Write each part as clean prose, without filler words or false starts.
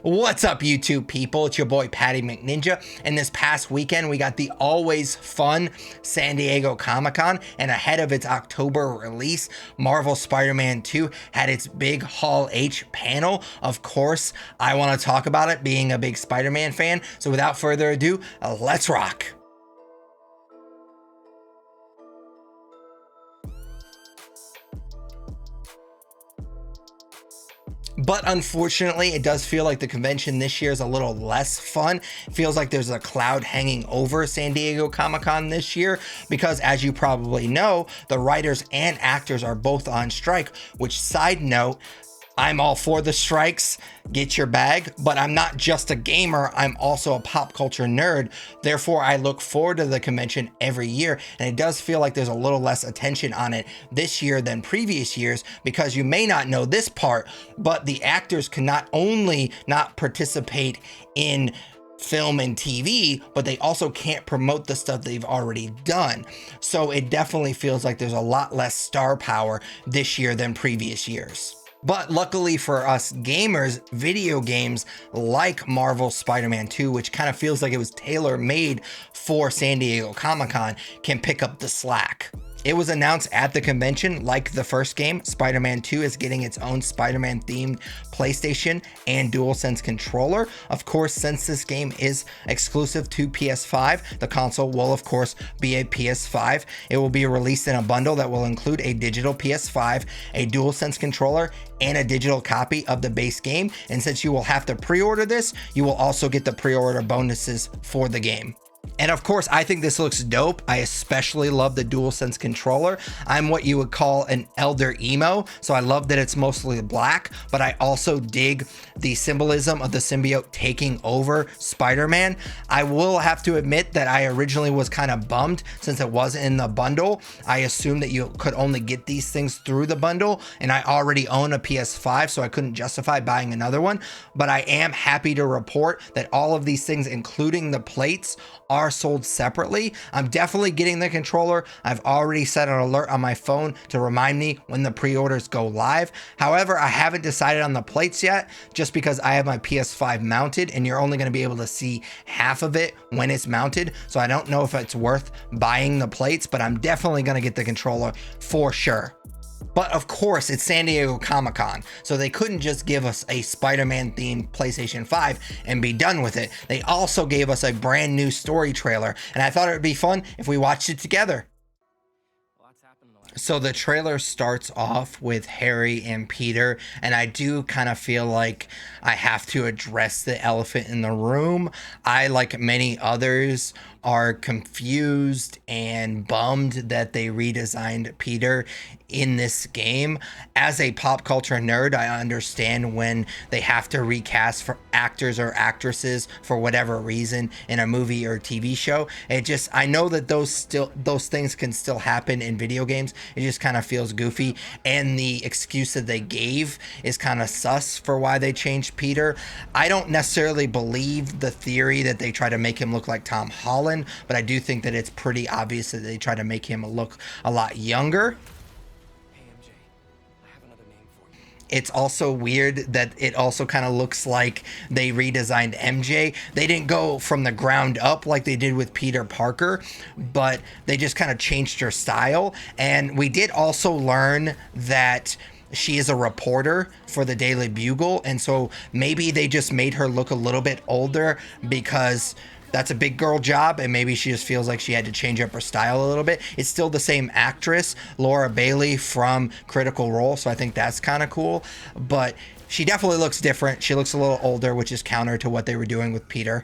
What's up, YouTube people? It's your boy Patty McNinja, and this past weekend we got the always fun San Diego Comic-Con, and ahead of its October release, Marvel Spider-Man 2 had its big Hall H panel. Of course, I want to talk about it, being a big Spider-Man fan, so without further ado, let's rock! But unfortunately, it does feel like the convention this year is a little less fun. It feels like there's a cloud hanging over San Diego Comic-Con this year because, as you probably know, the writers and actors are both on strike, which, side note, I'm all for the strikes, get your bag, but I'm not just a gamer, I'm also a pop culture nerd. Therefore, I look forward to the convention every year, and it does feel like there's a little less attention on it this year than previous years, because you may not know this part, but the actors can not only not participate in film and TV, but they also can't promote the stuff they've already done. So it definitely feels like there's a lot less star power this year than previous years. But luckily for us gamers, video games like Marvel Spider-Man 2, which kind of feels like it was tailor-made for San Diego Comic-Con, can pick up the slack. It was announced at the convention, like the first game, Spider-Man 2 is getting its own Spider-Man themed PlayStation and DualSense controller. Of course, since this game is exclusive to PS5, the console will of course be a PS5. It will be released in a bundle that will include a digital PS5, a DualSense controller, and a digital copy of the base game. And since you will have to pre-order this, you will also get the pre-order bonuses for the game. And of course, I think this looks dope. I especially love the DualSense controller. I'm what you would call an elder emo, so I love that it's mostly black, but I also dig the symbolism of the symbiote taking over Spider-Man. I will have to admit that I originally was kind of bummed since it wasn't in the bundle. I assumed that you could only get these things through the bundle, and I already own a PS5, so I couldn't justify buying another one. But I am happy to report that all of these things, including the plates, are sold separately. I'm definitely getting the controller. I've already set an alert on my phone to remind me when the pre-orders go live. However, I haven't decided on the plates yet, just because I have my PS5 mounted and you're only going to be able to see half of it when it's mounted. So I don't know if it's worth buying the plates, but I'm definitely going to get the controller for sure. But of course, it's San Diego Comic-Con, so they couldn't just give us a Spider-Man themed PlayStation 5 and be done with it. They also gave us a brand new story trailer, and I thought it would be fun if we watched it together. So the trailer starts off with Harry and Peter, and I do kind of feel like I have to address the elephant in the room. I, like many others, are confused and bummed that they redesigned Peter in this game. As a pop culture nerd, I understand when they have to recast for actors or actresses for whatever reason in a movie or TV show. I know that those things can still happen in video games. It just kind of feels goofy, and the excuse that they gave is kind of sus for why they changed Peter. I don't necessarily believe the theory that they try to make him look like Tom Holland, but I do think that it's pretty obvious that they try to make him look a lot younger. It's also weird that it also kind of looks like they redesigned MJ. They didn't go from the ground up like they did with Peter Parker, but they just kind of changed her style. And we did also learn that she is a reporter for the Daily Bugle, and so maybe they just made her look a little bit older because that's a big girl job, and maybe she just feels like she had to change up her style a little bit. It's still the same actress, Laura Bailey from Critical Role, so I think that's kind of cool. But she definitely looks different. She looks a little older, which is counter to what they were doing with Peter.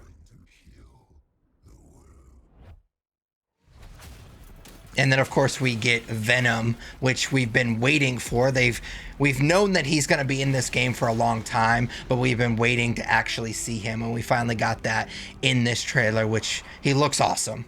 And then, of course, we get Venom, which we've been waiting for. We've known that he's going to be in this game for a long time, but we've been waiting to actually see him, and we finally got that in this trailer, which he looks awesome.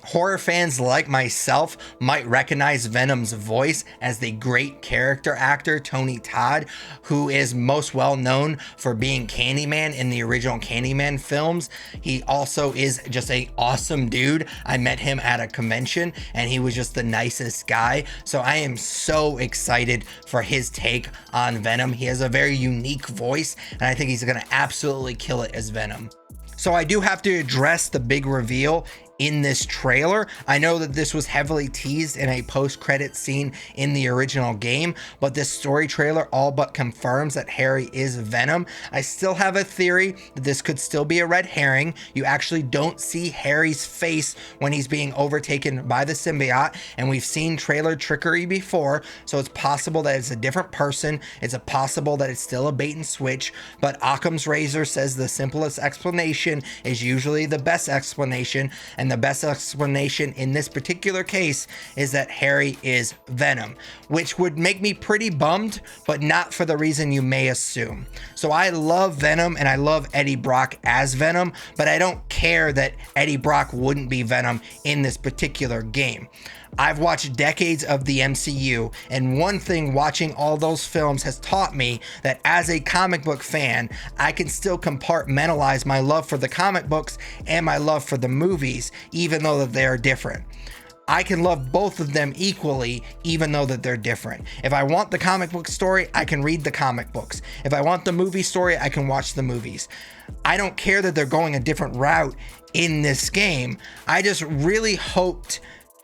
Horror fans like myself might recognize Venom's voice as the great character actor Tony Todd, who is most well known for being Candyman in the original Candyman films. He also is just an awesome dude. I met him at a convention and he was just the nicest guy. So I am so excited for his take on Venom. He has a very unique voice and I think he's going to absolutely kill it as Venom. So I do have to address the big reveal in this trailer. I know that this was heavily teased in a post-credit scene in the original game, but this story trailer all but confirms that Harry is Venom. I still have a theory that this could still be a red herring. You actually don't see Harry's face when he's being overtaken by the symbiote, and we've seen trailer trickery before, so it's possible that it's a different person. It's possible that it's still a bait and switch, but Occam's razor says the simplest explanation is usually the best explanation, and the best explanation in this particular case is that Harry is Venom, which would make me pretty bummed, but not for the reason you may assume. So I love Venom and I love Eddie Brock as Venom, but I don't care that Eddie Brock wouldn't be Venom in this particular game. I've watched decades of the MCU, and one thing watching all those films has taught me that as a comic book fan, I can still compartmentalize my love for the comic books and my love for the movies, even though that they are different. I can love both of them equally, even though that they're different. If I want the comic book story, I can read the comic books. If I want the movie story, I can watch the movies. I don't care that they're going a different route in this game. I just really hoped,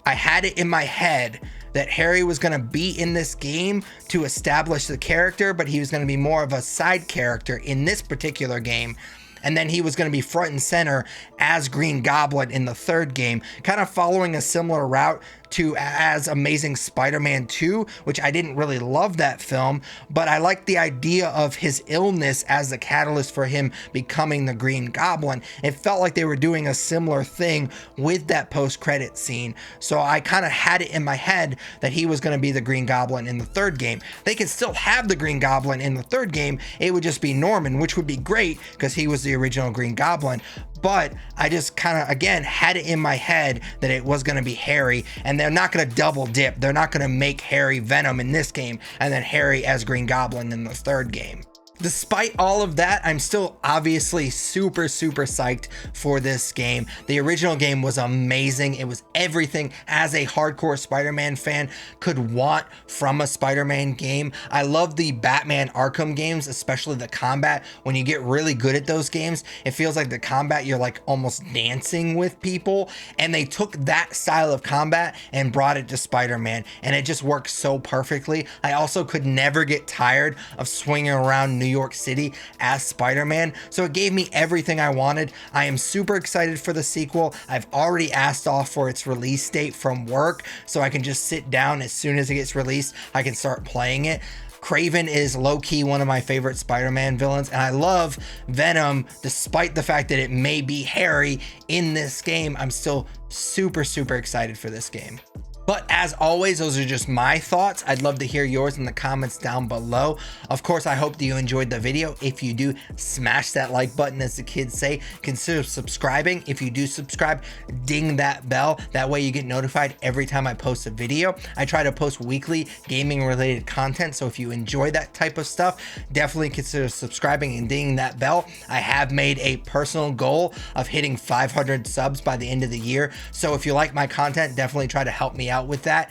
I had it in my head that Harry was going to be in this game to establish the character, but he was going to be more of a side character in this particular game. And then he was going to be front and center as Green Goblin in the third game, kind of following a similar route to as Amazing Spider-Man 2, which I didn't really love that film, but I liked the idea of his illness as the catalyst for him becoming the Green Goblin. It felt like they were doing a similar thing with that post-credit scene. So I kind of had it in my head that he was going to be the Green Goblin in the third game. They could still have the Green Goblin in the third game. It would just be Norman, which would be great because he was the original Green Goblin. But I just kind of, again, had it in my head that it was going to be Harry, and they're not going to double dip. They're not going to make Harry Venom in this game and then Harry as Green Goblin in the third game. Despite all of that, I'm still obviously super psyched for this game. The original game was amazing. It was everything as a hardcore Spider-Man fan could want from a Spider-Man game. I love the Batman Arkham games, especially the combat. When you get really good at those games, it feels like the combat, you're like almost dancing with people. And they took that style of combat and brought it to Spider-Man, and it just works so perfectly. I also could never get tired of swinging around New York City as Spider-Man, so it gave me everything I wanted. I am super excited for the sequel. I've already asked off for its release date from work, so I can just sit down as soon as it gets released. I can start playing it. Kraven is low-key one of my favorite Spider-Man villains, and I love Venom despite the fact that it may be Harry in this game. I'm still super excited for this game. But as always, those are just my thoughts. I'd love to hear yours in the comments down below. Of course, I hope that you enjoyed the video. If you do, smash that like button, as the kids say. Consider subscribing. If you do subscribe, ding that bell. That way you get notified every time I post a video. I try to post weekly gaming related content, so if you enjoy that type of stuff, definitely consider subscribing and dinging that bell. I have made a personal goal of hitting 500 subs by the end of the year, so if you like my content, definitely try to help me out with that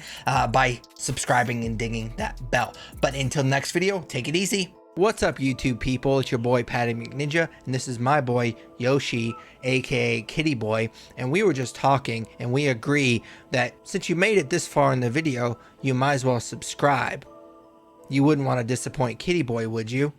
by subscribing and dinging that bell. But until next video, take it easy. What's up, YouTube people? It's your boy Patty McNinja, and this is my boy Yoshi, aka Kitty Boy, and we were just talking and we agree that since you made it this far in the video, you might as well subscribe. You wouldn't want to disappoint Kitty Boy, would you?